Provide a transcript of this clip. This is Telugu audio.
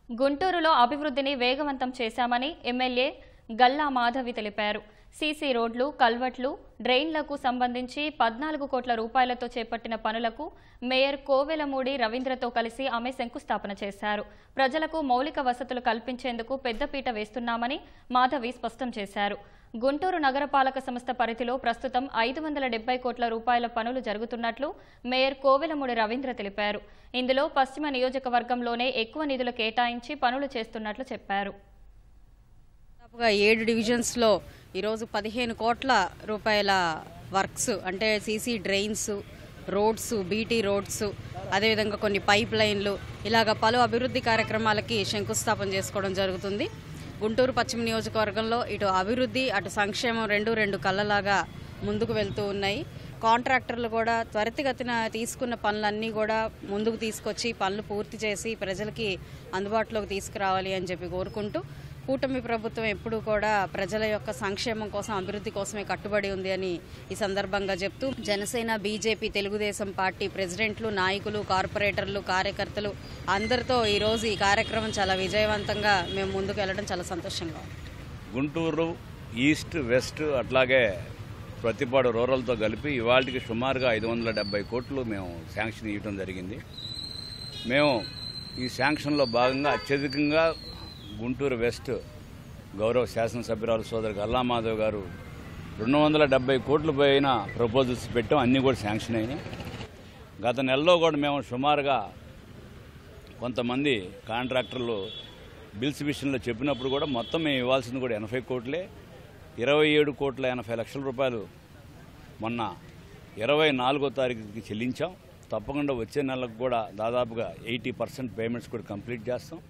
గుంటూరులో అభివృద్ధిని వేగవంతం చేశామని ఎమ్మెల్యే గల్లా మాధవి తెలిపారు. సీసీ రోడ్లు, కల్వర్ట్లు, డ్రైన్లకు సంబంధించి 14 కోట్ల రూపాయలతో చేపట్టిన పనులకు మేయర్ కోవెలమూడి రవీంద్రతో కలిసి ఆమె శంకుస్థాపన చేశారు. ప్రజలకు మౌలిక వసతులు కల్పించేందుకు పెద్దపీట వేస్తున్నామని మాధవి స్పష్టం చేశారు. గుంటూరు నగరపాలక సంస్థ పరిధిలో ప్రస్తుతం 570 కోట్ల రూపాయల పనులు జరుగుతున్నట్లు మేయర్ కోవెలమూడి రవీంద్ర తెలిపారు. ఇందులో పశ్చిమ నియోజకవర్గంలోనే ఎక్కువ నిధులు కేటాయించి పనులు చేస్తున్నట్లు చెప్పారు. 7 డివిజన్స్లో ఈరోజు 15 కోట్ల రూపాయల వర్క్స్ అంటే CC drains, roads, BT roads, అదేవిధంగా కొన్ని పైప్ లైన్లు, ఇలాగ పలు అభివృద్ధి కార్యక్రమాలకి శంకుస్థాపన చేసుకోవడం జరుగుతుంది. గుంటూరు పశ్చిమ నియోజకవర్గంలో ఇటు అభివృద్ధి అటు సంక్షేమం రెండు కళ్ళలాగా ముందుకు వెళ్తూ ఉన్నాయి. కాంట్రాక్టర్లు కూడా త్వరితగతిన తీసుకున్న పనులన్నీ కూడా ముందుకు తీసుకొచ్చి పనులు పూర్తి చేసి ప్రజలకి అందుబాటులోకి తీసుకురావాలి అని చెప్పి కోరుకుంటూ, కూటమి ప్రభుత్వం ఎప్పుడూ కూడా ప్రజల యొక్క సంక్షేమం కోసం, అభివృద్ధి కోసమే కట్టుబడి ఉంది అని ఈ సందర్భంగా చెప్తూ, జనసేన, బీజేపీ, తెలుగుదేశం పార్టీ ప్రెసిడెంట్లు, నాయకులు, కార్పొరేటర్లు, కార్యకర్తలు అందరితో ఈరోజు ఈ కార్యక్రమం చాలా విజయవంతంగా మేము ముందుకు వెళ్ళడం చాలా సంతోషంగా ఉంది. గుంటూరు ఈస్ట్, వెస్ట్ అట్లాగే ప్రతిపాడు రూరల్తో కలిపి ఇవాళకి సుమారుగా 570 కోట్లు మేము శాంక్షన్ ఇవ్వడం జరిగింది. మేము ఈ శాంక్షన్లో భాగంగా అత్యధికంగా గుంటూరు వెస్ట్ గౌరవ శాసనసభ్యురాలు సోదరు గల్లా మాధవ్ గారు 270 కోట్ల పైన ప్రపోజల్స్ పెట్టాం. అన్నీ కూడా శాంక్షన్ అయినాయి. గత నెలలో కూడా మేము సుమారుగా కొంతమంది కాంట్రాక్టర్లు బిల్స్ విషయంలో చెప్పినప్పుడు కూడా మొత్తం మేము ఇవ్వాల్సింది కూడా 80 కోట్లే. 27 కోట్ల 80 లక్షల రూపాయలు మొన్న 24వ తారీఖుకి చెల్లించాం. తప్పకుండా వచ్చే నెలకు కూడా దాదాపుగా 80% పేమెంట్స్ కూడా కంప్లీట్ చేస్తాం.